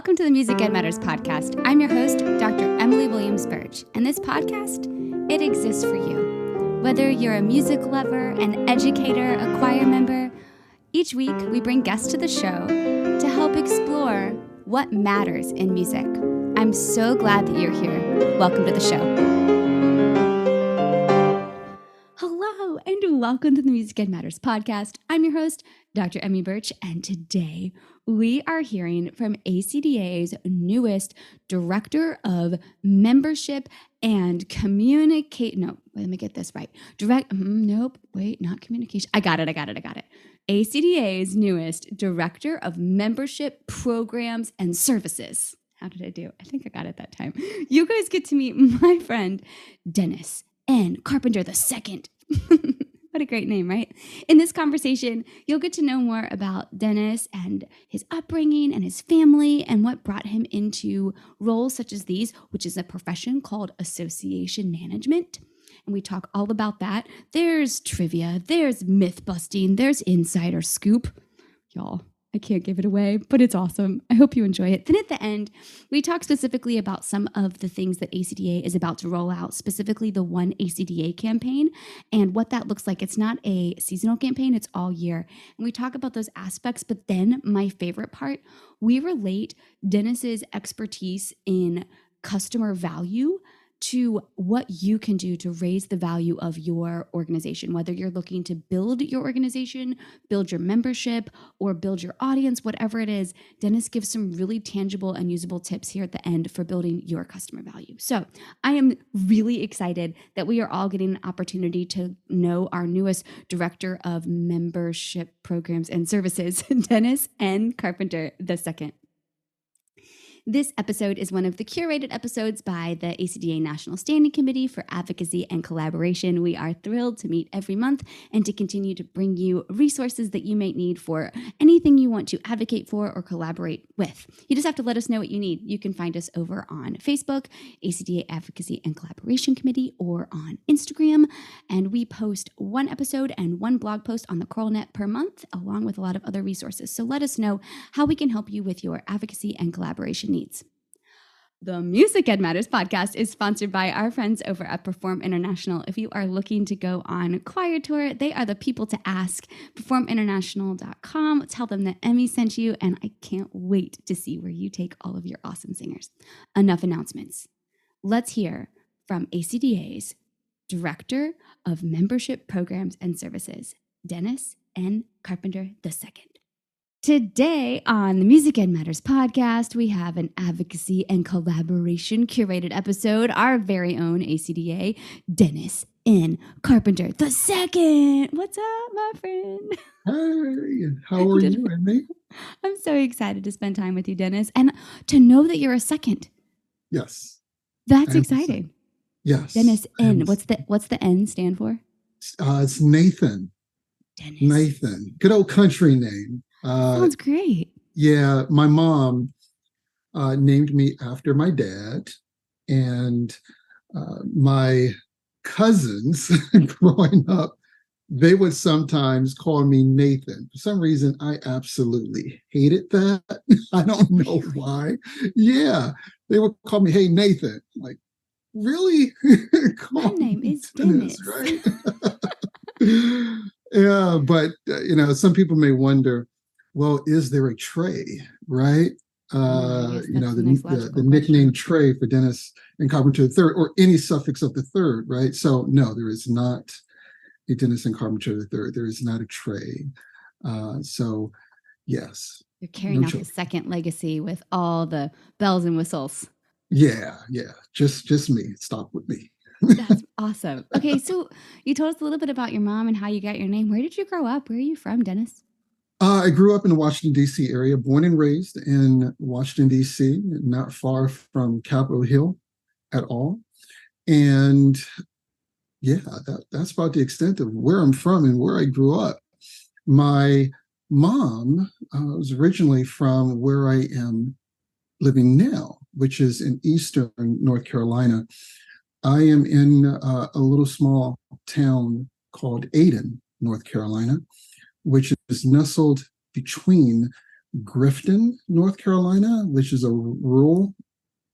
Welcome to the Music Ed Matters podcast. I'm your host, Dr. Emily Williams Birch, and this podcast, it exists for you. Whether you're a music lover, an educator, a choir member, each week we bring guests to the show to help explore what matters in music. I'm so glad that you're here. Welcome to the show. Hello, and welcome to the Music Ed Matters podcast. I'm your host, Dr. Emmy Birch, and today we are hearing from ACDA's newest Director of Membership and Communication. No, let me get this right. Not communication. I got it. ACDA's newest Director of Membership Programs and Services. How did I do? I think I got it that time. You guys get to meet my friend, Dennis N. Carpenter II. What a great name, right? In this conversation, you'll get to know more about Dennis and his upbringing and his family and what brought him into roles such as these, which is a profession called association management. And we talk all about that. There's trivia, there's myth busting, there's insider scoop. Y'all, I can't give it away, but it's awesome. I hope you enjoy it. Then at the end, we talk specifically about some of the things that ACDA is about to roll out, specifically the One ACDA campaign and what that looks like. It's not a seasonal campaign, it's all year. And we talk about those aspects, but then my favorite part, we relate Dennis's expertise in customer value to what you can do to raise the value of your organization, whether you're looking to build your organization, build your membership, or build your audience, whatever it is. Dennis gives some really tangible and usable tips here at the end for building your customer value. So I am really excited that we are all getting an opportunity to know our newest Director of Membership Programs and Services, Dennis N. Carpenter II. This episode is one of the curated episodes by the ACDA National Standing Committee for Advocacy and Collaboration. We are thrilled to meet every month and to continue to bring you resources that you might need for anything you want to advocate for or collaborate with. You just have to let us know what you need. You can find us over on Facebook, ACDA Advocacy and Collaboration Committee, or on Instagram. And we post one episode and one blog post on the CoralNet per month, along with a lot of other resources. So let us know how we can help you with your advocacy and collaboration needs. The Music Ed Matters podcast is sponsored by our friends over at Perform International. If you are looking to go on choir tour, they are the people to ask. PerformInternational.com. Tell them that Emmy sent you, and I can't wait to see where you take all of your awesome singers. Enough announcements. Let's hear from ACDA's Director of Membership Programs and Services, Dennis N. Carpenter II. Today on the Music Ed Matters podcast, we have an advocacy and collaboration curated episode, our very own ACDA, Dennis N. Carpenter II. What's up, my friend? Hey, how are you, Emmy? I'm so excited to spend time with you, Dennis, and to know that you're a second. Yes. That's exciting. Yes. Dennis N. What's the N stand for? It's Nathan. Dennis. Nathan. Good old country name. Sounds great. Yeah, my mom named me after my dad, and my cousins growing up, they would sometimes call me Nathan. For some reason, I absolutely hated that. I don't know why. Yeah, they would call me, "Hey, Nathan." I'm like, really? My name is Dennis, right? Yeah, but some people may wonder, well, is there a Trey, right? The nickname Trey for Dennis and Carpenter III, or any suffix of the third, right? So no, there is not a Dennis and Carpenter III. There is not a Trey. So yes. You're carrying out the second legacy with all the bells and whistles. Yeah. Just me. Stop with me. That's awesome. Okay, so you told us a little bit about your mom and how you got your name. Where did you grow up? Where are you from, Dennis? I grew up in the Washington, D.C. area, born and raised in Washington, D.C., not far from Capitol Hill at all. And yeah, that's about the extent of where I'm from and where I grew up. My mom was originally from where I am living now, which is in eastern North Carolina. I am in a little small town called Ayden, North Carolina, which is nestled between Grifton, North Carolina, which is a rural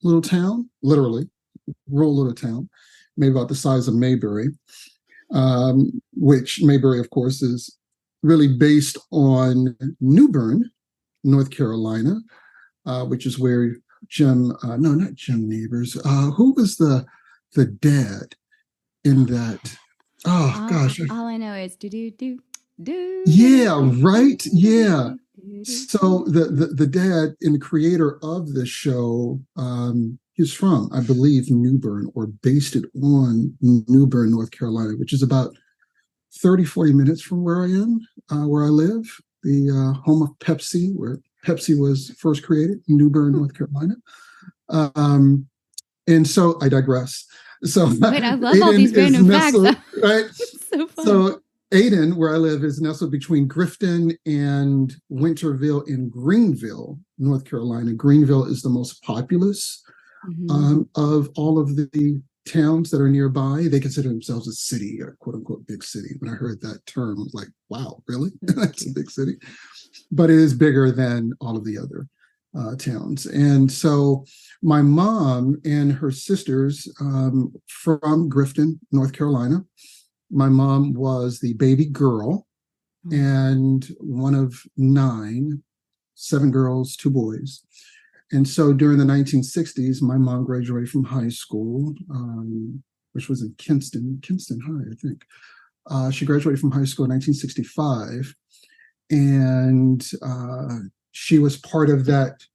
little town, literally rural little town, maybe about the size of Mayberry, which Mayberry, of course, is really based on New Bern, North Carolina, which is where no, not Jim Neighbors. Who was the dad in that? Oh gosh. All I know is do do do do. Yeah, right. Yeah. So the dad and the creator of the show, he's from, I believe, New Bern, or based it on New Bern, North Carolina, which is about 30, 40 minutes from where I am, where I live, the home of Pepsi, where Pepsi was first created, New Bern, North Carolina. And so I digress. So wait, I love all these random nestled, facts. right? So fun. So Aden, where I live, is nestled between Grifton and Winterville in Greenville, North Carolina. Greenville is the most populous of all of the towns that are nearby. They consider themselves a city, a quote unquote big city. When I heard that term, I was like, wow, really? That's a big city. But it is bigger than all of the other towns. And so my mom and her sisters from Grifton, North Carolina. My mom was the baby girl and one of 9, 7 girls, 2 boys. And so during the 1960s, my mom graduated from high school, which was in Kinston High, I think. She graduated from high school in 1965. And she was part of that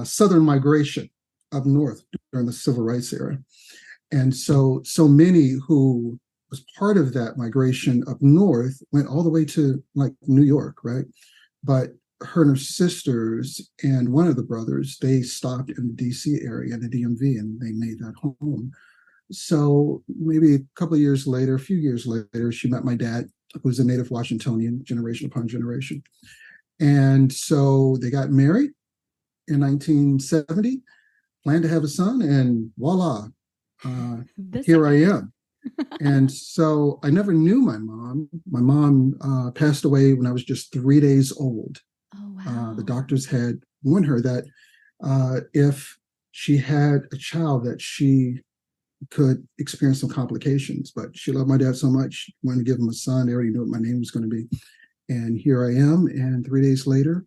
Southern migration up north during the Civil Rights era. And so many who was part of that migration up north went all the way to like New York, right? But her and her sisters and one of the brothers, they stopped in the DC area, the DMV, and they made that home. So maybe a couple of years later, a few years later, she met my dad, who was a native Washingtonian, generation upon generation. And so they got married in 1970, planned to have a son, and voila, here I am. And so I never knew my mom. My mom passed away when I was just 3 days old. Oh, wow. The doctors had warned her that if she had a child, that she could experience some complications. But she loved my dad so much, wanted to give him a son. They already knew what my name was going to be. And here I am. And 3 days later,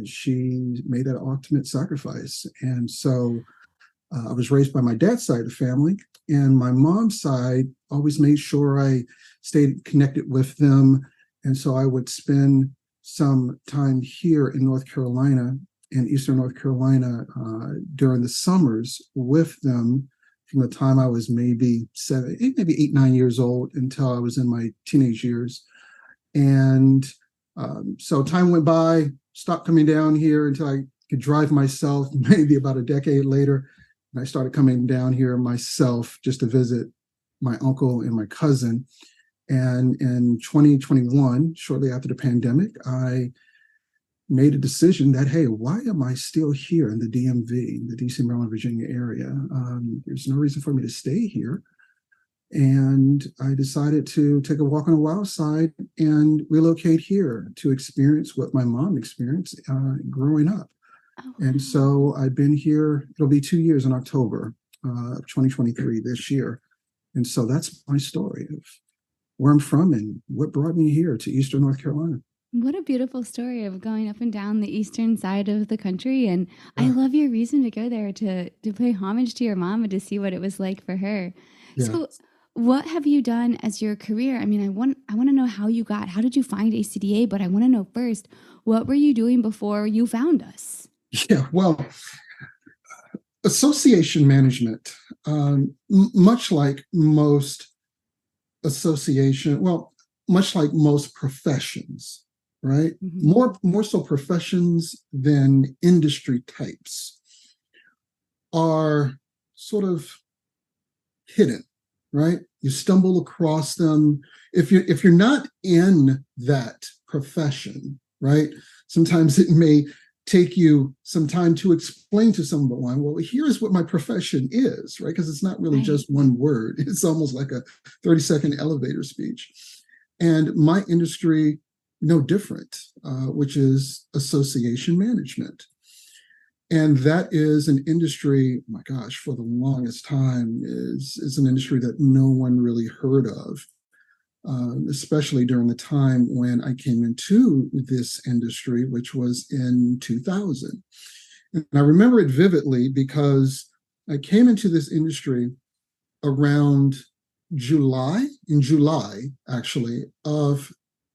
she made that ultimate sacrifice. And so I was raised by my dad's side of the family, and my mom's side always made sure I stayed connected with them. And so I would spend some time here in North Carolina, in Eastern North Carolina, during the summers with them from the time I was maybe 8, 9 years old until I was in my teenage years. And so time went by, stopped coming down here until I could drive myself, maybe about a decade later. And I started coming down here myself just to visit my uncle and my cousin. And in 2021, shortly after the pandemic, I made a decision that, hey, why am I still here in the DMV, the DC, Maryland, Virginia area? There's no reason for me to stay here. And I decided to take a walk on the wild side and relocate here to experience what my mom experienced growing up. Oh, wow. And so I've been here, it'll be 2 years in October of 2023 this year. And so that's my story of where I'm from and what brought me here to Eastern North Carolina. What a beautiful story of going up and down the eastern side of the country. And I love your reason to go there to pay homage to your mom and to see what it was like for her. Yeah. So what have you done as your career? I mean, I want to know how did you find ACDA? But I want to know first, what were you doing before you found us? Yeah, well, association management, much like most much like most professions, right? Mm-hmm. More so professions than industry types are sort of hidden, right? You stumble across them. If you're not in that profession, right? Sometimes it may take you some time to explain to someone, well, here's what my profession is, right? Because it's not really just one word. It's almost like a 30-second elevator speech. And my industry no different, which is association management. And that is an industry, oh my gosh, for the longest time is an industry that no one really heard of, especially during the time when I came into this industry, which was in 2000. And I remember it vividly because I came into this industry around in July, actually, of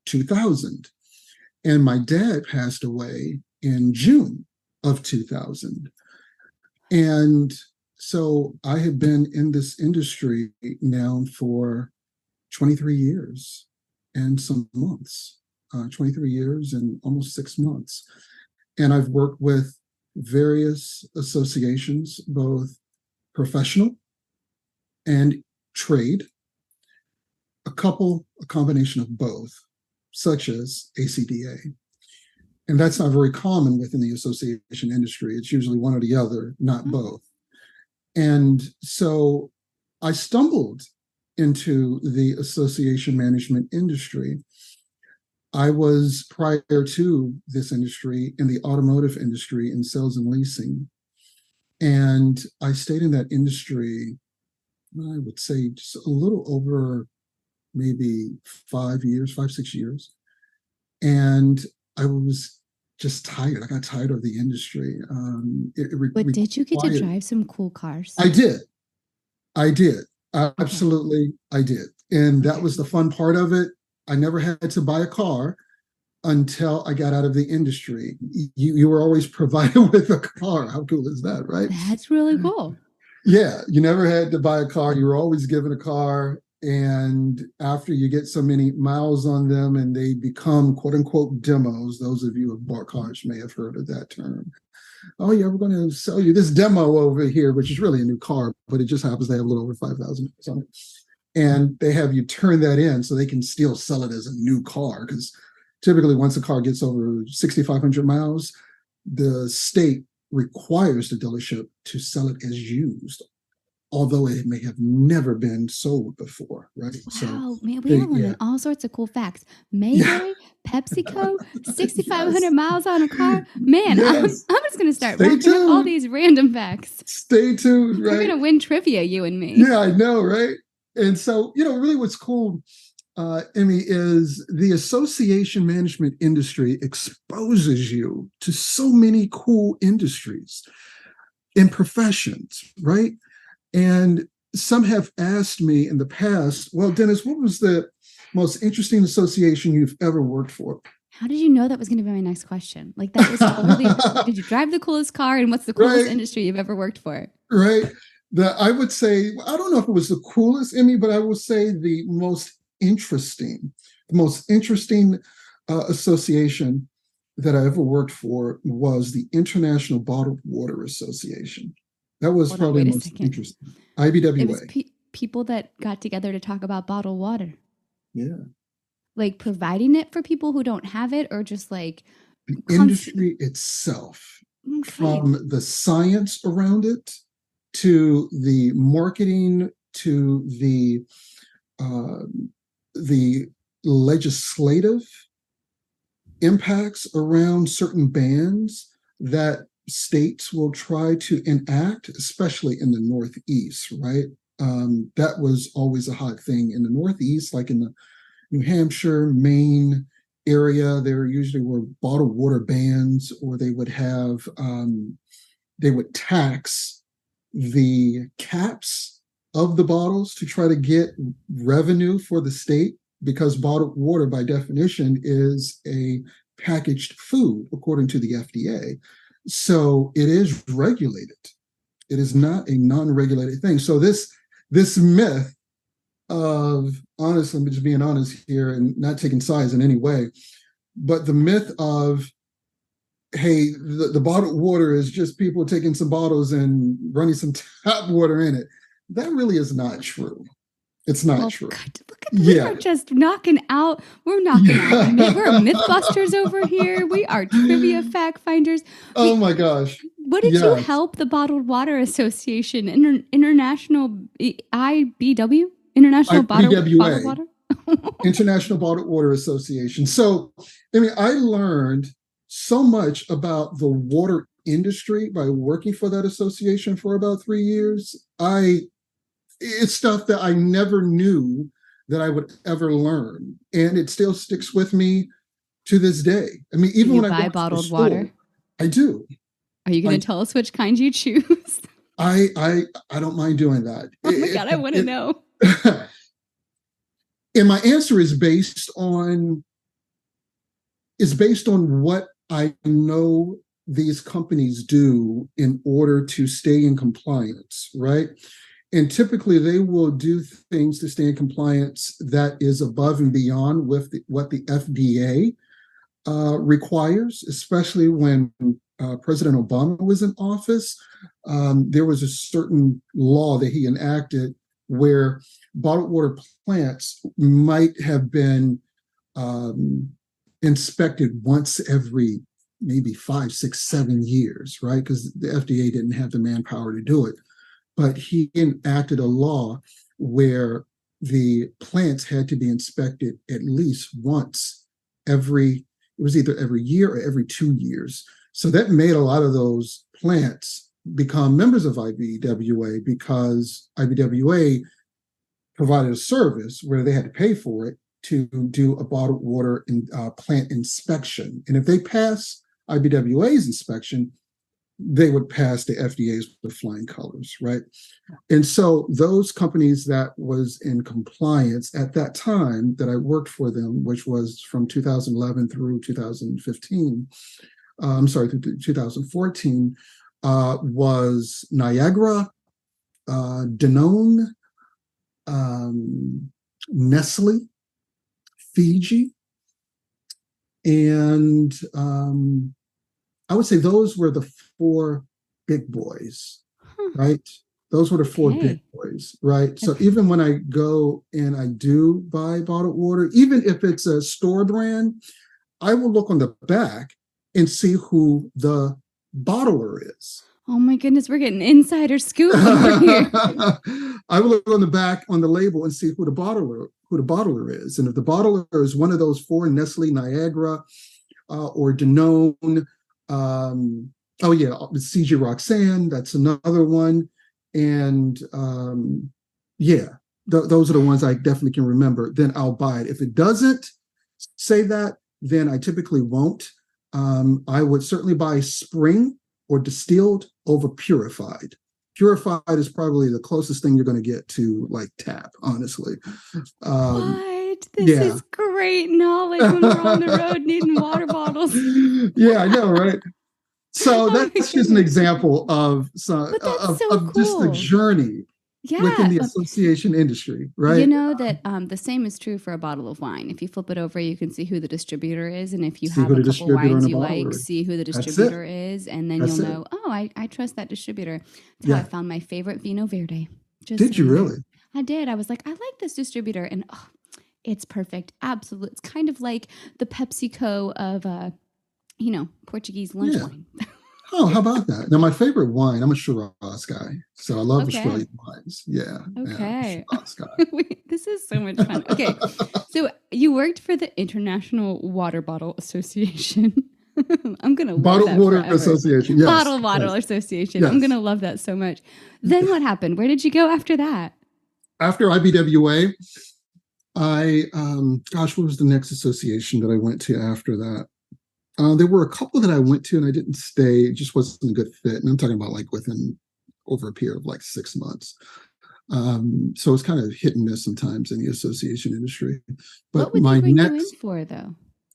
2000. And my dad passed away in June of 2000. And so I have been in this industry now for 23 years and some months, 23 years and almost 6 months. And I've worked with various associations, both professional and trade, a combination of both, such as ACDA. And that's not very common within the association industry. It's usually one or the other, not both. And so I stumbled into the association management industry. I was, prior to this industry, in the automotive industry in sales and leasing. And I stayed in that industry, I would say, just a little over maybe 6 years. And I was just tired. I got tired of the industry. But did you get to drive some cool cars? I did. Absolutely, I did. And that was the fun part of it. I never had to buy a car until I got out of the industry. You were always provided with a car. How cool is that, right? That's really cool. Yeah, you never had to buy a car. You were always given a car. And after you get so many miles on them and they become quote unquote demos, those of you who have bought cars may have heard of that term. Oh yeah, we're going to sell you this demo over here, which is really a new car, but it just happens to have a little over 5,000 on it. And they have you turn that in so they can still sell it as a new car. Because typically once a car gets over 6,500 miles, the state requires the dealership to sell it as used, although it may have never been sold before, right? Wow, man, we are learning all sorts of cool facts. Mayday, PepsiCo, 6,500 miles on a car. Man, yes. I'm just going to start working up all these random facts. Stay tuned, right? We're going to win trivia, you and me. Yeah, I know, right? And so, really what's cool, Emmy, is the association management industry exposes you to so many cool industries and professions, right? And some have asked me in the past, well, Dennis, what was the most interesting association you've ever worked for? How did you know that was going to be my next question? Like, that was totally, did you drive the coolest car, and what's the coolest industry you've ever worked for? Right. I would say, I don't know if it was the coolest, Emmy, but I would say the most interesting association that I ever worked for was the International Bottled Water Association. That was probably the most interesting. IBWA. It was people that got together to talk about bottled water. Yeah. Like providing it for people who don't have it, or just like the industry itself, from the science around it to the marketing to the legislative impacts around certain bans that states will try to enact, especially in the Northeast, right? That was always a hot thing in the Northeast, like in the New Hampshire, Maine area. There usually were bottled water bans, or they would have, they would tax the caps of the bottles to try to get revenue for the state, because bottled water by definition is a packaged food according to the FDA. So it is regulated. It is not a non-regulated thing. So this myth of, honestly, I'm just being honest here and not taking sides in any way, but the myth of, hey, the bottled water is just people taking some bottles and running some tap water in it. That really is not true. It's not true. We are just knocking out. We're knocking out. We're Mythbusters over here. We are trivia fact finders. Oh my gosh. What did you help the Bottled Water Association, International IBW? International Bottled Water? International Bottled Water Association. So, I mean, I learned so much about the water industry by working for that association for about 3 years. It's stuff that I never knew that I would ever learn, and it still sticks with me to this day. I mean, even when I buy go to the bottled store, water? I do. Are you going to tell us which kind you choose? I don't mind doing that. Oh my God, I want to know. And my answer is based on what I know these companies do in order to stay in compliance, right? And typically they will do things to stay in compliance that is above and beyond with what the FDA requires, especially when President Obama was in office. There was a certain law that he enacted where bottled water plants might have been inspected once every maybe 5, 6, 7 years, right? Because the FDA didn't have the manpower to do it. But he enacted a law where the plants had to be inspected at least once it was either every year or every 2 years. So that made a lot of those plants become members of IBWA because IBWA provided a service where they had to pay for it to do a bottled water plant inspection. And if they pass IBWA's inspection, they would pass the FDA's with flying colors, right? And so those companies that was in compliance at that time that I worked for them, which was from 2011 through 2015, through 2014, was Niagara, Danone, Nestle, Fiji, and I would say those were the 4 big boys, right? Those were the 4 big boys, right? So even when I go and I do buy bottled water, even if it's a store brand, I will look on the back and see who the bottler is. Oh my goodness, we're getting insider scoop over here. I will look on the back on the label and see who the bottler is. And if the bottler is one of those 4, Nestle, Niagara, or Danone, CG Roxanne, that's another one. And those are the ones I definitely can remember. Then I'll buy it. If it doesn't say that, then I typically won't. I would certainly buy spring or distilled over purified. Purified is probably the closest thing you're going to get to like tap, honestly. What? This is great knowledge when we're on the road needing water bottles. Yeah, I know, right? So that's just an example of cool. Just the journey within the association industry, right? You know that the same is true for a bottle of wine. If you flip it over, you can see who the distributor is. And if you have a couple wines you like, see who the distributor is. And then you'll know, I trust that distributor. That's how I found my favorite Vino Verde. Did you really? I did. I was like, I like this distributor. And it's perfect. Absolutely. It's kind of like the PepsiCo of, Portuguese lunch wine. Oh, how about that? Now, my favorite wine, I'm a Shiraz guy. So I love Australian wines. Yeah. Okay. Yeah, Shiraz guy. This is so much fun. Okay. So you worked for the International Water Bottle Association. I'm going to love Bottled that Water forever. Association. Yes. Bottled Water Association. Yes. I'm going to love that so much. Then what happened? Where did you go after that? After IBWA, what was the next association that I went to after that? There were a couple that I went to and I didn't stay. It just wasn't a good fit. And I'm talking about like within over a period of like 6 months. So it's kind of hit and miss sometimes in the association industry. But what would they bring you in for, though?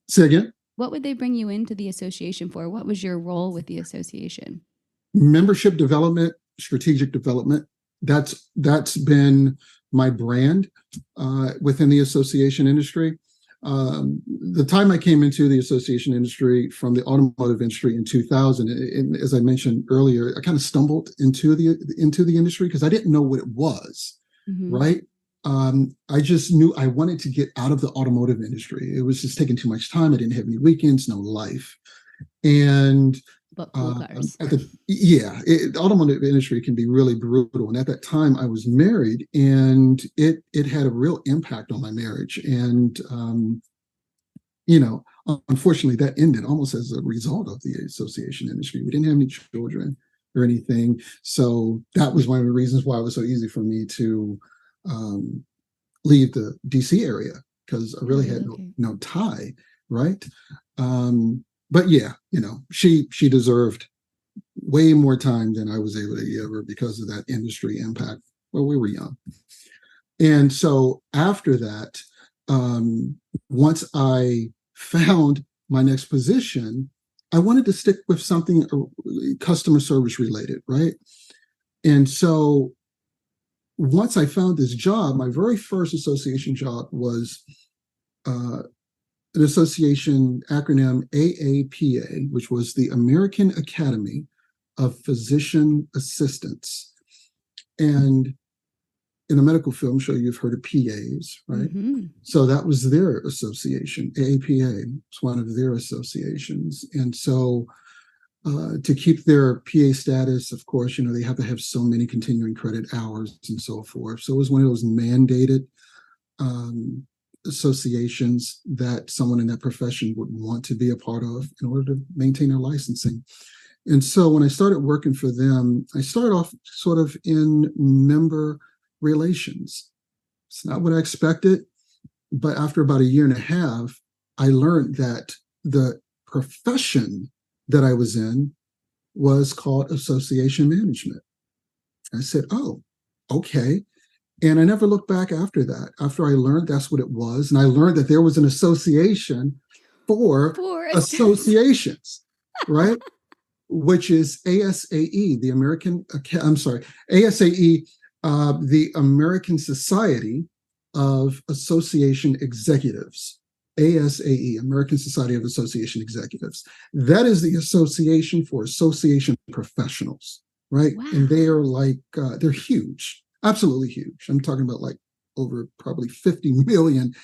Say again? What would they bring you into the association for? What was your role with the association? Membership development, strategic development. That's been my brand within the association industry. The time I came into the association industry from the automotive industry in 2000, and as I mentioned earlier, I kind of stumbled into the industry because I didn't know what it was, right? I just knew I wanted to get out of the automotive industry. It was just taking too much time. I didn't have any weekends, no life. And but cool cars. The automotive industry can be really brutal. And at that time, I was married, and it had a real impact on my marriage. And unfortunately, that ended almost as a result of the association industry. We didn't have any children or anything, so that was one of the reasons why it was so easy for me to leave the DC area, because I really had no tie, right? But yeah, she deserved way more time than I was able to give her because of that industry impact. Well, we were young. And so after that, once I found my next position, I wanted to stick with something customer service related, right? And so once I found this job, my very first association job was an association acronym AAPA, which was the American Academy of Physician Assistants. And in the medical field, I'm sure you've heard of PAs, right? Mm-hmm. So that was their association. AAPA was one of their associations. And so to keep their PA status, of course, they have to have so many continuing credit hours and so forth. So it was one of those mandated associations that someone in that profession would want to be a part of in order to maintain their licensing. And so when I started working for them, I started off sort of in member relations. It's not what I expected, but after about a year and a half, I learned that the profession that I was in was called association management. I said, oh, okay. And I never looked back after that. After I learned that's what it was, and I learned that there was an association for associations, right? Which is ASAE, the ASAE, the American Society of Association Executives. ASAE, American Society of Association Executives. That is the association for association professionals, right? Wow. And they are they're huge, absolutely huge. I'm talking about over probably 50 million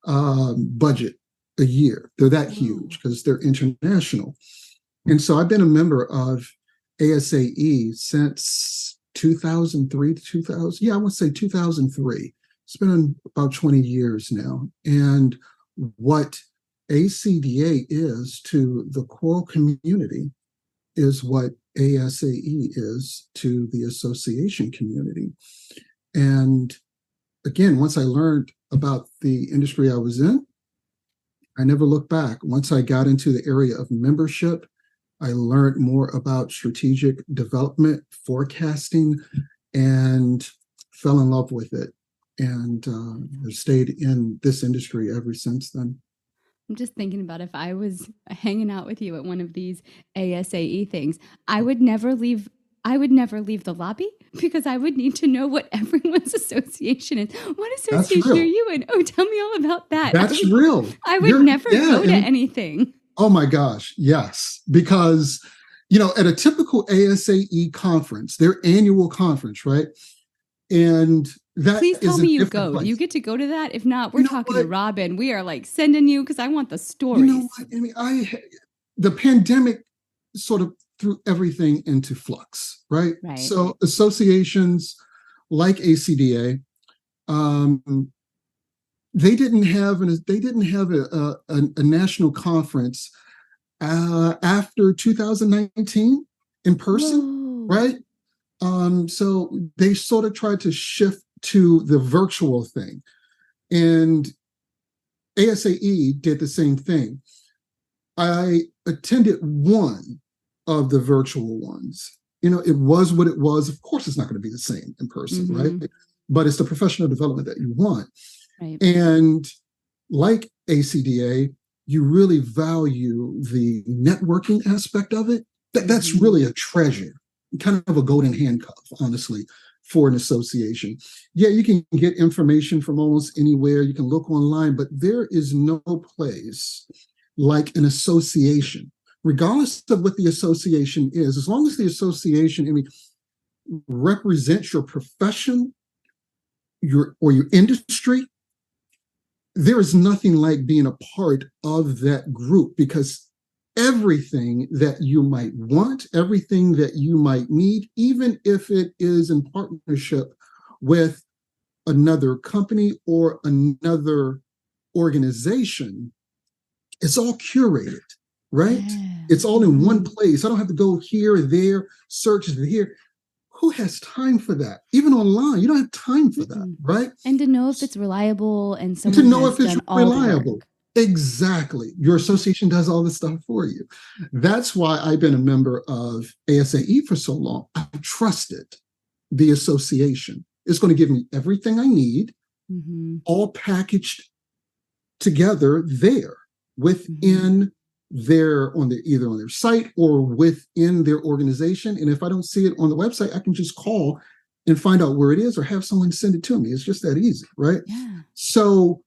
budget a year. They're that huge because they're international. And so I've been a member of ASAE since 2003 to 2000. Yeah, I would say 2003. It's been about 20 years now. And what ACDA is to the choral community is what ASAE is to the association community. And again, once I learned about the industry I was in, I never looked back. Once I got into the area of membership, I learned more about strategic development, forecasting, and fell in love with it. And I've stayed in this industry ever since then. I'm just thinking about if I was hanging out with you at one of these ASAE things, I would never leave the lobby because I would need to know what everyone's association is. What association are you in? Oh, tell me all about that. That's real. I would never go to anything. Oh my gosh, yes. Because, at a typical ASAE conference, their annual conference, right? And that Please tell me you go. Do you get to go to that? If not, we're talking to Robin. We are sending you because I want the stories. You know what? I mean, the pandemic sort of threw everything into flux, right? So associations like ACDA, they didn't have a national conference after 2019 in person, right? So they sort of tried to shift to the virtual thing, and ASAE did the same thing. I attended one of the virtual ones. It was what it was. Of course, it's not going to be the same in person, right? But it's the professional development that you want. Right. And like ACDA, you really value the networking aspect of it. That's really a treasure, kind of a golden handcuff, honestly, for an association. Yeah, you can get information from almost anywhere. You can look online, but there is no place like an association, regardless of what the association is, as long as the association represents your profession, your industry. There is nothing like being a part of that group, because everything that you might want, everything that you might need, even if it is in partnership with another company or another organization. It's all curated, right? Yeah. It's all in one place. I don't have to go here, there, search here. Who has time for that? Even online, you don't have time for that, right? And to know if it's reliable and To someone know has if it's done all reliable. the work. Exactly. Your association does all this stuff for you. That's why I've been a member of ASAE for so long. I trusted the association. It's going to give me everything I need, all packaged together there within their either on their site or within their organization. And if I don't see it on the website, I can just call and find out where it is or have someone send it to me. It's just that easy, right? Yeah. So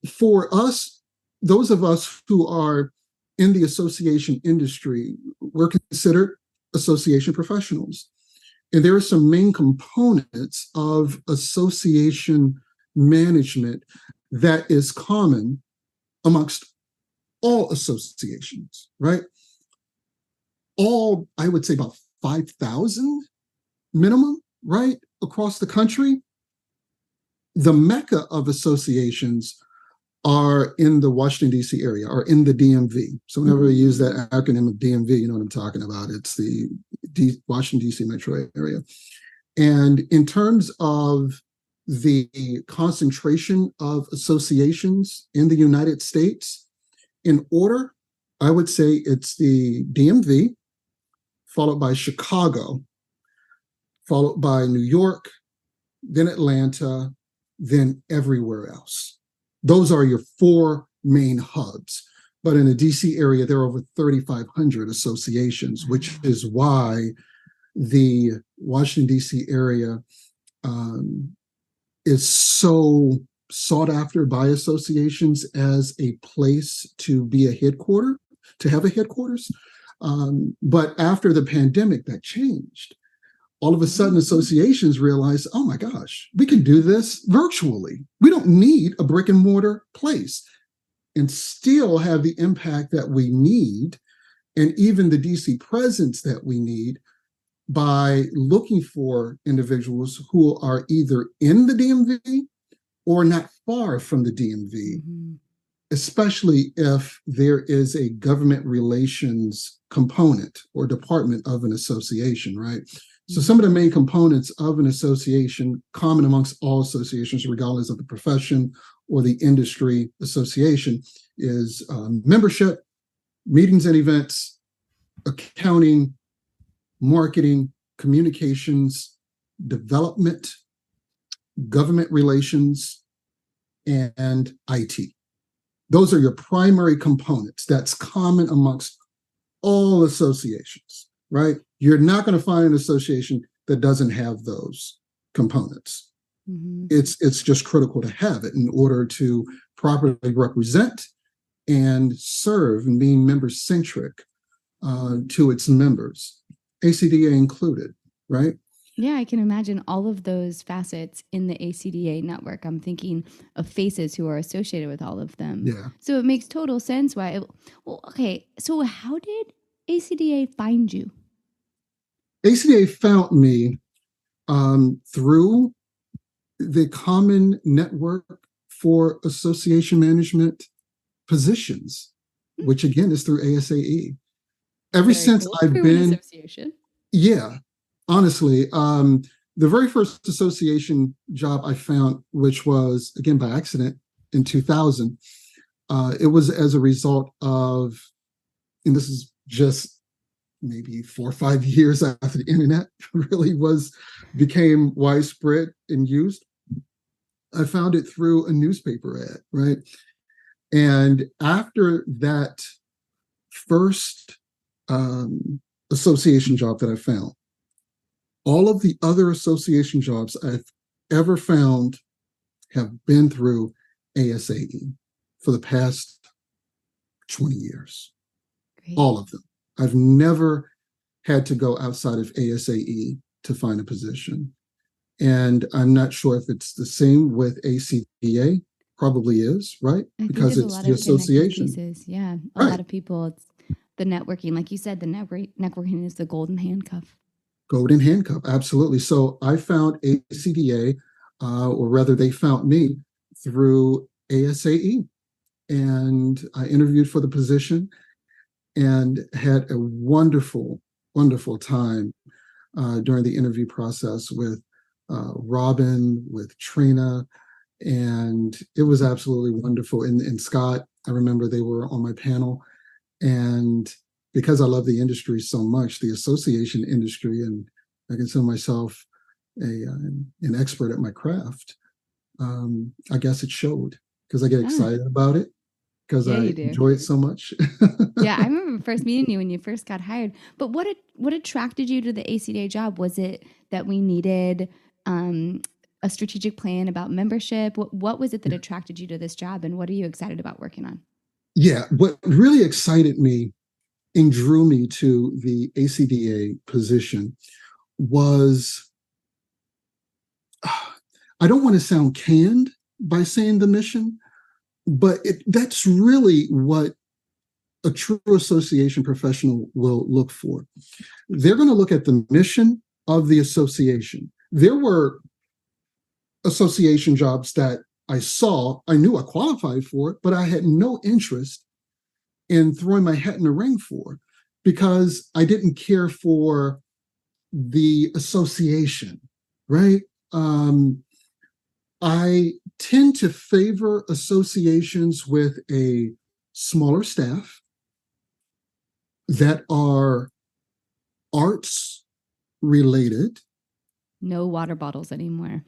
for us, those of us who are in the association industry, we're considered association professionals. And there are some main components of association management that is common amongst all associations, right? All, I would say about 5,000 minimum, right? Across the country. The mecca of associations are in the Washington, D.C. area, are in the DMV. So whenever I use that acronym of DMV, you know what I'm talking about. It's the Washington, D.C. metro area. And in terms of the concentration of associations in the United States, in order, I would say it's the DMV, followed by Chicago, followed by New York, then Atlanta, then everywhere else. Those are your four main hubs. But in the DC area, there are over 3,500 associations, which is why the Washington, D.C. area is so sought after by associations as a place to be a headquarter, to have a headquarters. But after the pandemic, that changed. All of a sudden, associations realized, oh my gosh, we can do this virtually. We don't need a brick and mortar place and still have the impact that we need and even the DC presence that we need by looking for individuals who are either in the DMV or not far from the DMV, especially if there is a government relations component or department of an association, right? So some of the main components of an association, common amongst all associations, regardless of the profession or the industry association, is membership, meetings and events, accounting, marketing, communications, development, government relations, and IT. Those are your primary components. That's common amongst all associations, right? You're not going to find an association that doesn't have those components. It's just critical to have it in order to properly represent and serve and being member-centric to its members, ACDA included, right? Yeah, I can imagine all of those facets in the ACDA network. I'm thinking of faces who are associated with all of them. Yeah. So it makes total sense why. Well, okay. So how did ACDA find you? ACDA found me through the common network for association management positions, which again is through ASAE. Ever since I've been, association. Yeah, honestly, the very first association job I found, which was again by accident in 2000, it was as a result of, and this is just maybe 4 or 5 years after the internet really became widespread and used. I found it through a newspaper ad, right? And after that first association job that I found, all of the other association jobs I've ever found have been through ASAE for the past 20 years. Great. All of them. I've never had to go outside of ASAE to find a position. And I'm not sure if it's the same with ACDA. Probably is, right? I because it's the association. Yeah, a lot of people, the networking. Like you said, the networking is the golden handcuff. Golden handcuff, absolutely. So I found ACDA, or rather, they found me through ASAE, and I interviewed for the position and had a wonderful, wonderful time during the interview process with Robin, with Trina, and it was absolutely wonderful. And Scott, I remember they were on my panel, and because I love the industry so much, the association industry, and I consider myself an expert at my craft, I guess it showed because I get excited about it because Yeah, I you do. enjoy it so much. Yeah, I remember first meeting you when you first got hired. But what attracted you to the ACDA job? Was it that we needed um, a strategic plan about membership? What was it that attracted you to this job, and what are you excited about working on? Yeah, what really excited me and drew me to the ACDA position was I don't want to sound canned by saying the mission, but that's really what a true association professional will look for. They're going to look at the mission of the association. There were association jobs that I knew I qualified for it, but I had no interest in throwing my hat in the ring for because I didn't care for the association, right? I tend to favor associations with a smaller staff that are arts related. No water bottles anymore.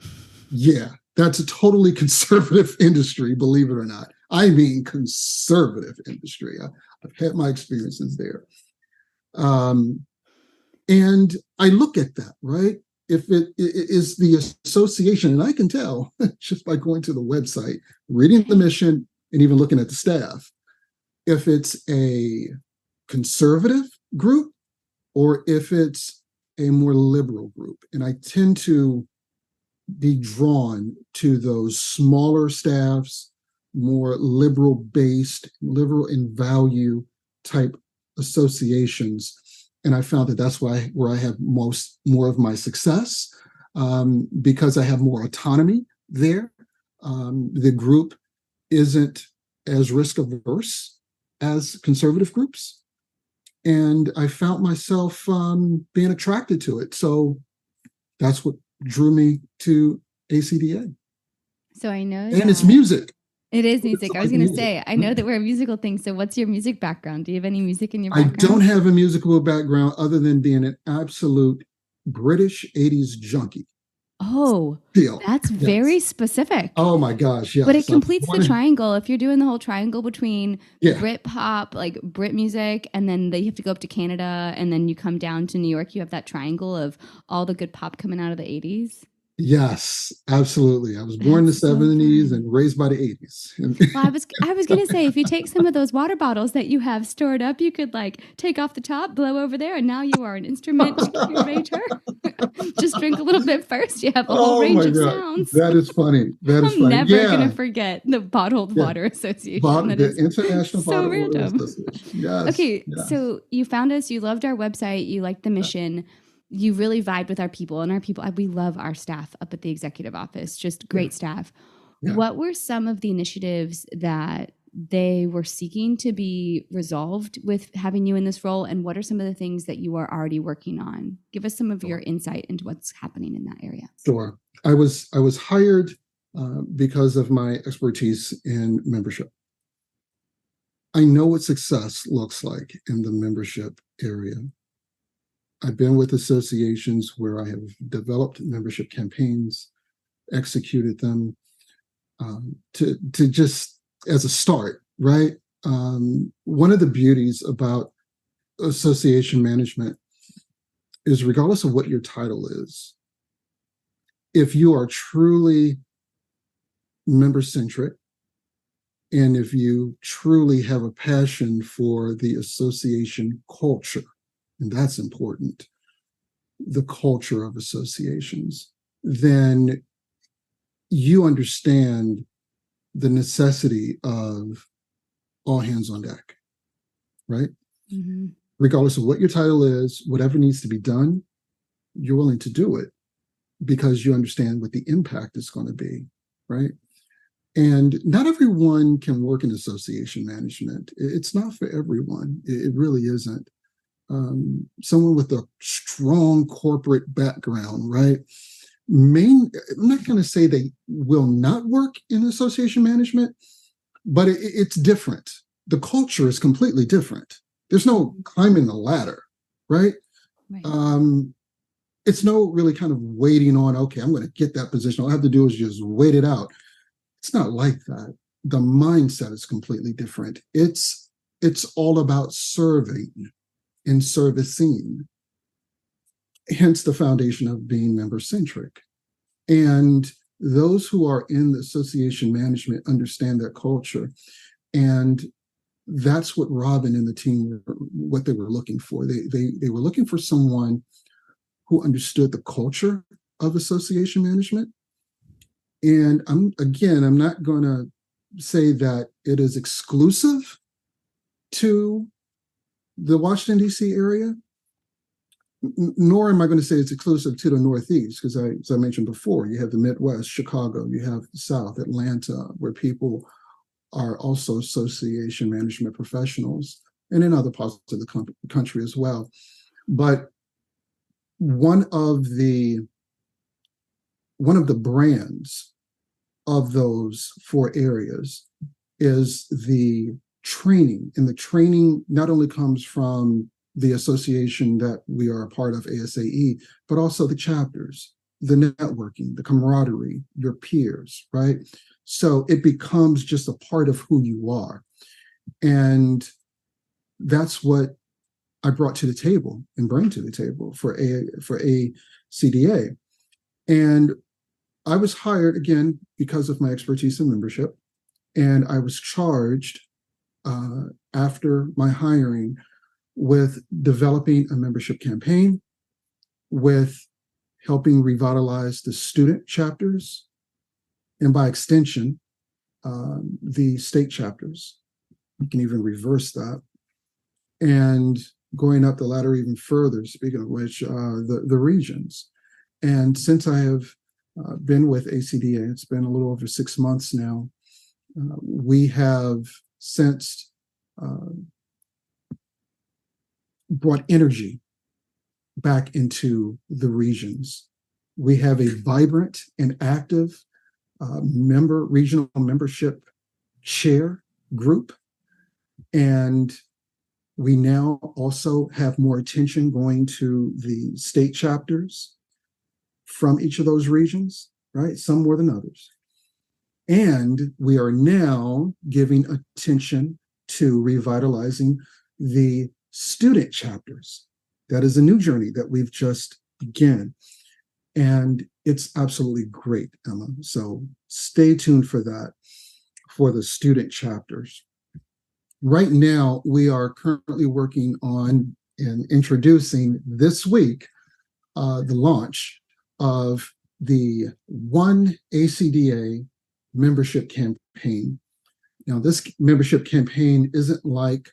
Yeah, that's a totally conservative industry, believe it or not. I mean, conservative industry. I've had my experiences there. And I look at that, right? If it is the association, and I can tell just by going to the website, reading the mission, and even looking at the staff, if it's a conservative group or if it's a more liberal group. And I tend to be drawn to those smaller staffs, more liberal based, liberal in value type associations. And I found that that's where I have more of my success because I have more autonomy there. The group isn't as risk averse as conservative groups. And I found myself being attracted to it. So that's what drew me to ACDA. So I know And it's that music. it is music. It's I was like going to music. say, I know that we're a musical thing. So what's your music background? Do you have any music in your I background? don't have a musical background other than being an absolute British 80s junkie. Oh, Still, that's very yes. specific. Oh my gosh, But it yes. completes the triangle. If you're doing the whole triangle between Yeah, Brit pop, like Brit music, and then you have to go up to Canada, and then you come down to New York, you have that triangle of all the good pop coming out of the 80s. yes, absolutely. I was born in the That's so 70s fun. and raised by the 80s. Well, I was gonna say if you take some of those water bottles that you have stored up, you could like take off the top, blow over there, and now you are an instrument curator. Just drink a little bit first. You have a whole Oh range my of God. sounds. That is funny. That is I'm funny. never gonna Yeah. forget the Bottled Yeah. Water Association. That The is International so Bottled Water random. Association. Yes. Okay, Yes. so you found us, you loved our website, you liked the mission, you really vibed with our people, and our people, we love our staff up at the executive office, just Yeah. great staff. Yeah. What were some of the initiatives that they were seeking to be resolved with having you in this role, and what are some of the things that you are already working on? Give us some of your Sure. insight into what's happening in that area. Sure. I was hired because of my expertise in membership. I know what success looks like in the membership area. I've been with associations where I have developed membership campaigns, executed them to just as a start, right? One of the beauties about association management is regardless of what your title is, if you are truly member centric and if you truly have a passion for the association culture, and that's important, the culture of associations, then you understand the necessity of all hands on deck, right? Mm-hmm. Regardless of what your title is, whatever needs to be done, you're willing to do it because you understand what the impact is going to be, right? And not everyone can work in association management. It's not for everyone. It really isn't. Someone with a strong corporate background, right? I'm not going to say they will not work in association management, but it's different. The culture is completely different. There's no climbing the ladder, right? Right. It's no really kind of waiting on, okay, I'm going to get that position. All I have to do is just wait it out. It's not like that. The mindset is completely different. It's all about serving and servicing, hence the foundation of being member centric. And those who are in the association management understand that culture. And that's what Robin and the team, what they were looking for. They were looking for someone who understood the culture of association management. And I'm not going to say that it is exclusive to the Washington, D.C. area, nor am I going to say it's exclusive to the Northeast, because as I mentioned before, you have the Midwest, Chicago, you have the South, Atlanta, where people are also association management professionals, and in other parts of the country as well. But one of the brands of those four areas is the training. And the training not only comes from the association that we are a part of, ASAE, but also the chapters, the networking, the camaraderie, your peers, right? So it becomes just a part of who you are. And that's what I brought to the table and bring to the table for ACDA. And I was hired, again, because of my expertise in membership. And I was charged after my hiring with developing a membership campaign, with helping revitalize the student chapters, and by extension, the state chapters. You can even reverse that. And going up the ladder even further, speaking of which, the regions. And since I have been with ACDA, it's been a little over 6 months now, we have since brought energy back into the regions. We have a vibrant and active regional membership chair group, and we now also have more attention going to the state chapters from each of those regions, right? Some more than others. And we are now giving attention to revitalizing the student chapters. That is a new journey that we've just begun. And it's absolutely great, Emma. So stay tuned for that, for the student chapters. Right now, we are currently working on and introducing this week the launch of the One ACDA membership campaign. Now, this membership campaign isn't like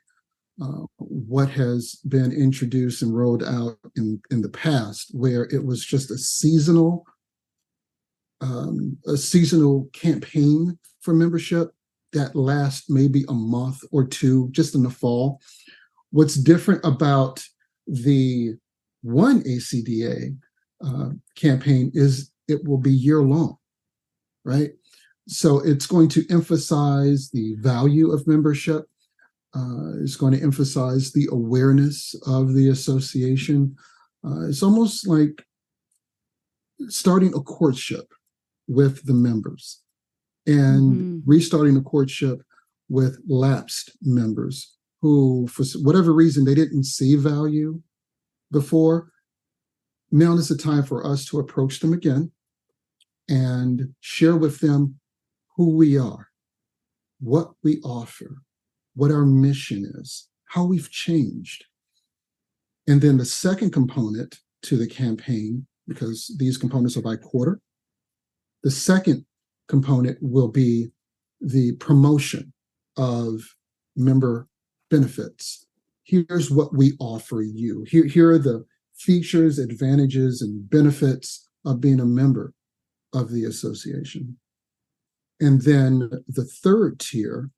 what has been introduced and rolled out in the past, where it was just a seasonal campaign for membership that lasts maybe a month or two, just in the fall. What's different about the One ACDA campaign is it will be year long, right? So it's going to emphasize the value of membership. It's going to emphasize the awareness of the association. It's almost like starting a courtship with the members and restarting a courtship with lapsed members who, for whatever reason, they didn't see value before. Now is the time for us to approach them again and share with them who we are, what we offer, what our mission is, how we've changed. And then the second component to the campaign, because these components are by quarter, the second component will be the promotion of member benefits, here's what we offer you. Here are the features, advantages, and benefits of being a member of the association. And then the third tier,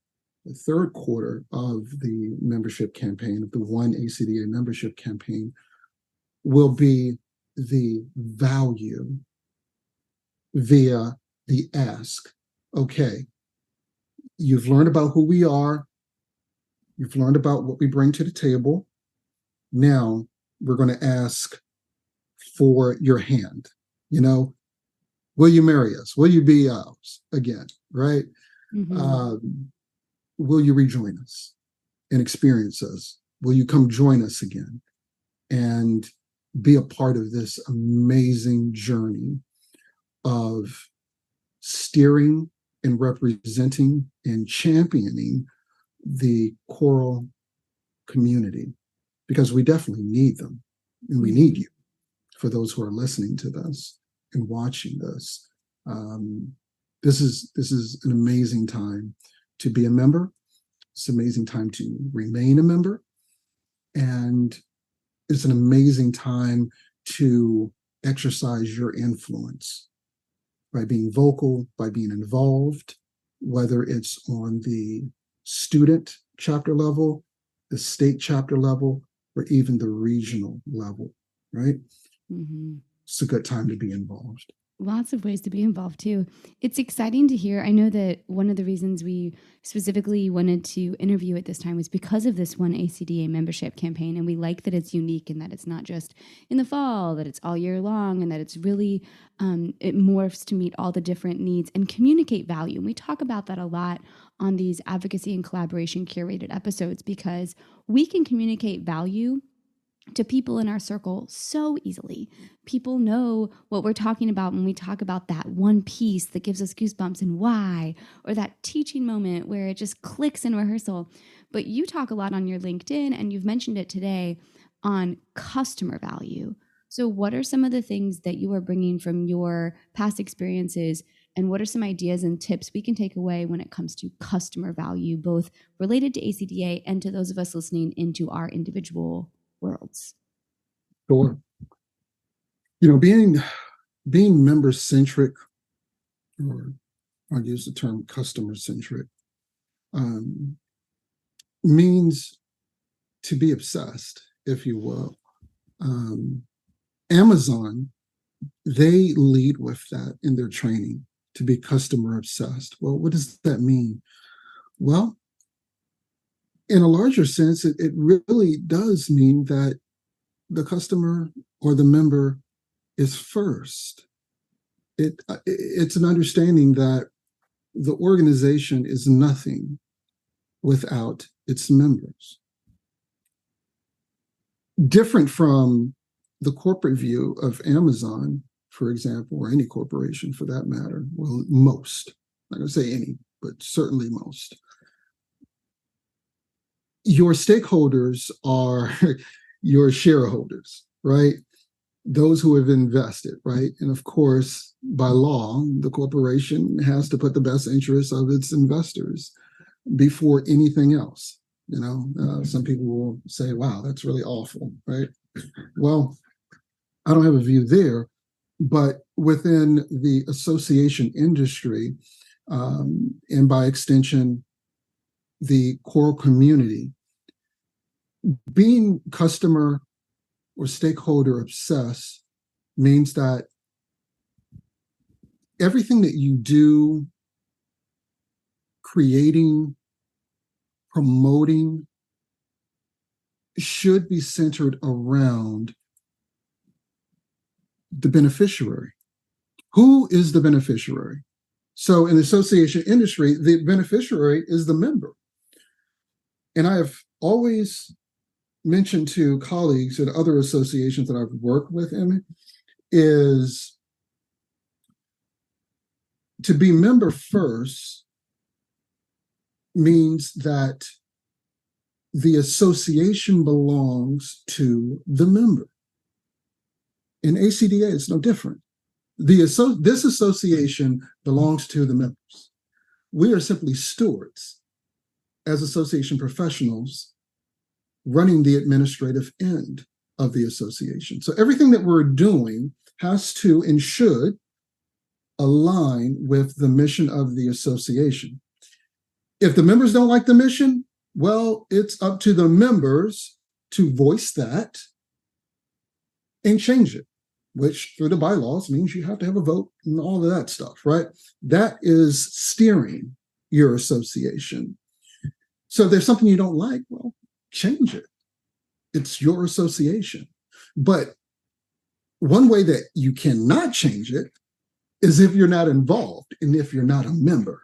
the third quarter of the membership campaign, of the One ACDA membership campaign, will be the value via the ask. Okay, you've learned about who we are. You've learned about what we bring to the table. Now we're going to ask for your hand. You know, will you marry us? Will you be ours again? Right? Will you rejoin us and experience us? Will you come join us again and be a part of this amazing journey of steering and representing and championing the choral community? Because we definitely need them, and we need you, for those who are listening to this and watching this. This is an amazing time to be a member. It's an amazing time to remain a member, and it's an amazing time to exercise your influence by being vocal, by being involved, whether it's on the student chapter level, the state chapter level, or even the regional level, right? It's a good time to be involved. Lots of ways to be involved too. It's exciting to hear. I know that one of the reasons we specifically wanted to interview at this time was because of this One ACDA membership campaign. And we like that it's unique and that it's not just in the fall, that it's all year long, and that it's really, it morphs to meet all the different needs and communicate value. And we talk about that a lot on these advocacy and collaboration curated episodes, because we can communicate value to people in our circle so easily. People know what we're talking about when we talk about that one piece that gives us goosebumps and why, or that teaching moment where it just clicks in rehearsal. But you talk a lot on your LinkedIn, and you've mentioned it today, on customer value. So what are some of the things that you are bringing from your past experiences, and what are some ideas and tips we can take away when it comes to customer value, both related to ACDA and to those of us listening into our individual worlds? Sure. You know, being member centric, or I'll use the term customer centric, means to be obsessed, if you will. Amazon, they lead with that in their training, to be customer obsessed. Well, what does that mean? Well, in a larger sense, it really does mean that the customer or the member is first. It's an understanding that the organization is nothing without its members. Different from the corporate view of Amazon, for example, or any corporation for that matter. Well, most, I'm not going to say any, but certainly most. Your stakeholders are your shareholders, right? Those who have invested, right? And of course, by law, the corporation has to put the best interests of its investors before anything else. You know, some people will say, wow, that's really awful, right? Well, I don't have a view there, but within the association industry, and by extension, the choral community, being customer or stakeholder obsessed means that everything that you do, creating, promoting, should be centered around the beneficiary. Who is the beneficiary? So in the association industry, the beneficiary is the member. And I have always mentioned to colleagues at other associations that I've worked with, Emmy, is to be member first means that the association belongs to the member. In ACDA, it's no different. This association belongs to the members. We are simply stewards as association professionals running the administrative end of the association. So everything that we're doing has to and should align with the mission of the association. If the members don't like the mission, well, it's up to the members to voice that and change it, which through the bylaws means you have to have a vote and all of that stuff, right? That is steering your association. So if there's something you don't like, well, change it. It's your association. But one way that you cannot change it is if you're not involved and if you're not a member.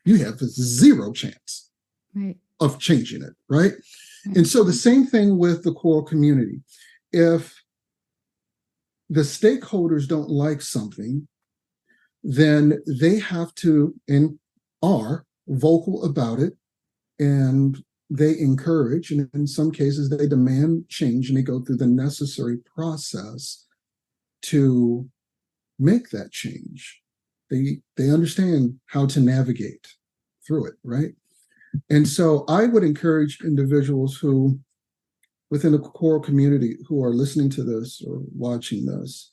You have zero chance of changing it, right? And so the same thing with the choral community. If the stakeholders don't like something, then they have to and are vocal about it, and they encourage, and in some cases they demand change, and they go through the necessary process to make that change. They understand how to navigate through it, right? And so I would encourage individuals who, within the choral community, who are listening to this or watching this,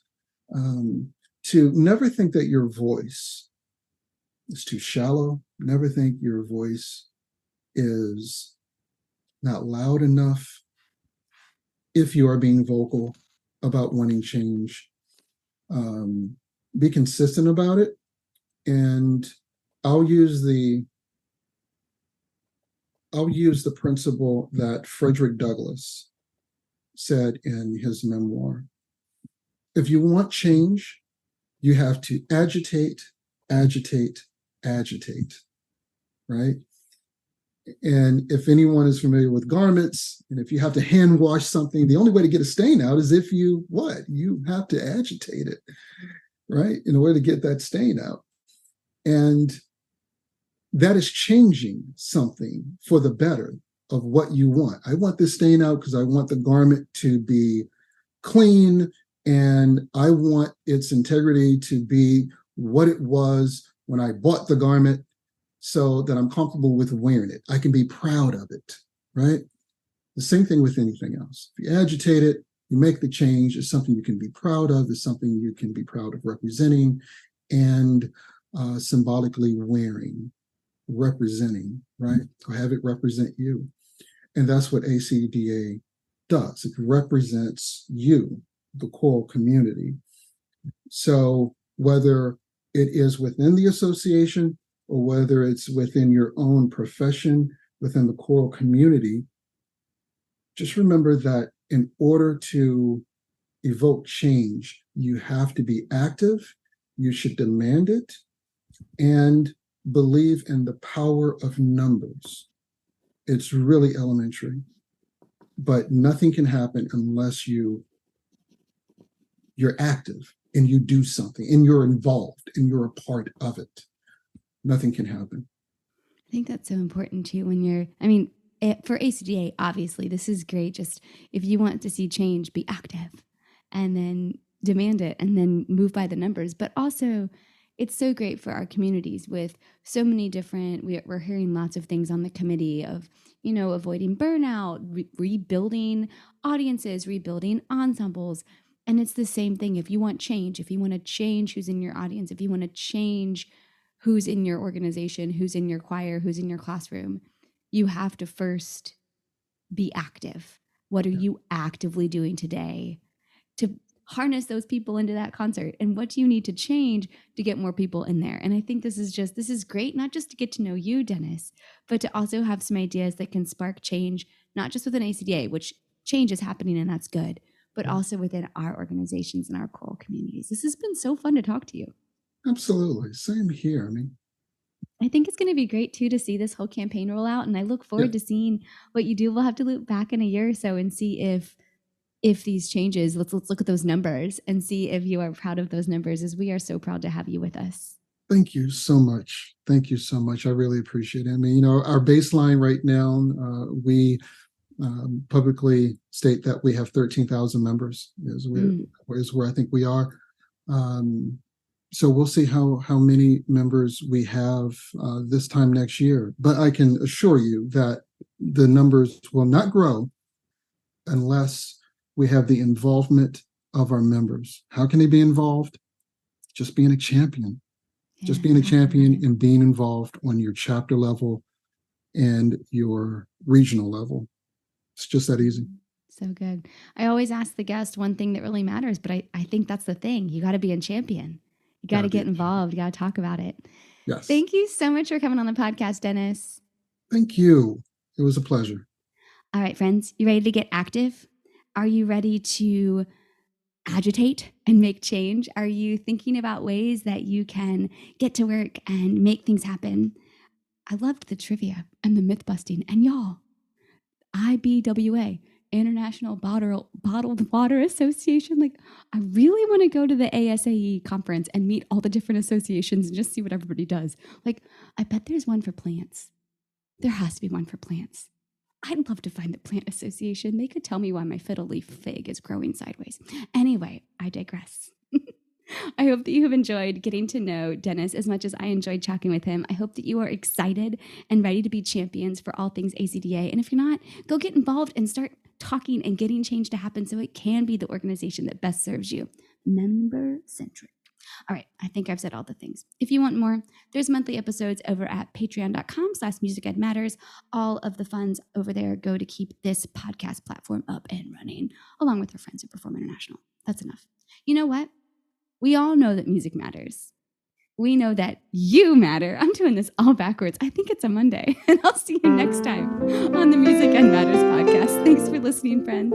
to never think that your voice is too shallow. Never think your voice is not loud enough if you are being vocal about wanting change. Be consistent about it. And I'll use the principle that Frederick Douglass said in his memoir. If you want change, you have to agitate, agitate, agitate, right? And if anyone is familiar with garments, and if you have to hand wash something, the only way to get a stain out is if you have to agitate it, right? In order to get that stain out. And that is changing something for the better of what you want. I want this stain out because I want the garment to be clean, and I want its integrity to be what it was when I bought the garment, so that I'm comfortable with wearing it. I can be proud of it, right? The same thing with anything else. If you agitate it, you make the change. It's something you can be proud of. It's something you can be proud of representing and symbolically wearing, representing, right? Or have it represent you. And that's what ACDA does. It represents you, the choral community. So whether it is within the association or whether it's within your own profession, within the choral community, just remember that in order to evoke change, you have to be active, you should demand it, and believe in the power of numbers. It's really elementary, but nothing can happen unless you're active and you do something and you're involved and you're a part of it. Nothing can happen. I think that's so important too for ACDA, obviously, this is great. Just if you want to see change, be active and then demand it and then move by the numbers. But also, it's so great for our communities with so many different, we're hearing lots of things on the committee of, avoiding burnout, rebuilding audiences, rebuilding ensembles. And it's the same thing. If you want change, if you want to change who's in your audience, if you want to change who's in your organization, who's in your choir, who's in your classroom, you have to first be active. What are you actively doing today to harness those people into that concert? And what do you need to change to get more people in there? And I think this is great, not just to get to know you, Dennis, but to also have some ideas that can spark change, not just within ACDA, which change is happening and that's good, but also within our organizations and our choral communities. This has been so fun to talk to you. Absolutely. Same here. I think it's going to be great too to see this whole campaign roll out, and I look forward to seeing what you do. We'll have to loop back in a year or so and see if these changes, let's look at those numbers and see if you are proud of those numbers, as we are so proud to have you with us. Thank you so much. Thank you so much. I really appreciate it. Our baseline right now, we publicly state that we have 13,000 members is where I think we are. So we'll see how many members we have this time next year. But I can assure you that the numbers will not grow unless we have the involvement of our members. How can they be involved? Just being a champion. Yeah, Just being a champion matter. and being involved on your chapter level and your regional level. It's just that easy. So good. I always ask the guest one thing that really matters, but I think that's the thing. You got to be a champion. You got to get involved. You got to talk about it. Yes. Thank you so much for coming on the podcast, Dennis. Thank you. It was a pleasure. All right, friends, you ready to get active? Are you ready to agitate and make change? Are you thinking about ways that you can get to work and make things happen? I loved the trivia and the myth busting. And y'all, IBWA, International Bottled Water Association. Like, I really want to go to the ASAE conference and meet all the different associations and just see what everybody does. Like, I bet there's one for plants. There has to be one for plants. I'd love to find the plant association. They could tell me why my fiddle leaf fig is growing sideways. Anyway, I digress. I hope that you have enjoyed getting to know Dennis as much as I enjoyed chatting with him. I hope that you are excited and ready to be champions for all things ACDA. And if you're not, go get involved and start talking and getting change to happen so it can be the organization that best serves you. Member-centric. All right, I think I've said all the things. If you want more, there's monthly episodes over at patreon.com/musicedmatters. All of the funds over there go to keep this podcast platform up and running, along with our friends at Perform International. That's enough. You know what? We all know that music matters. We know that you matter. I'm doing this all backwards. I think it's a Monday. And I'll see you next time on the Music and Matters podcast. Thanks for listening, friends.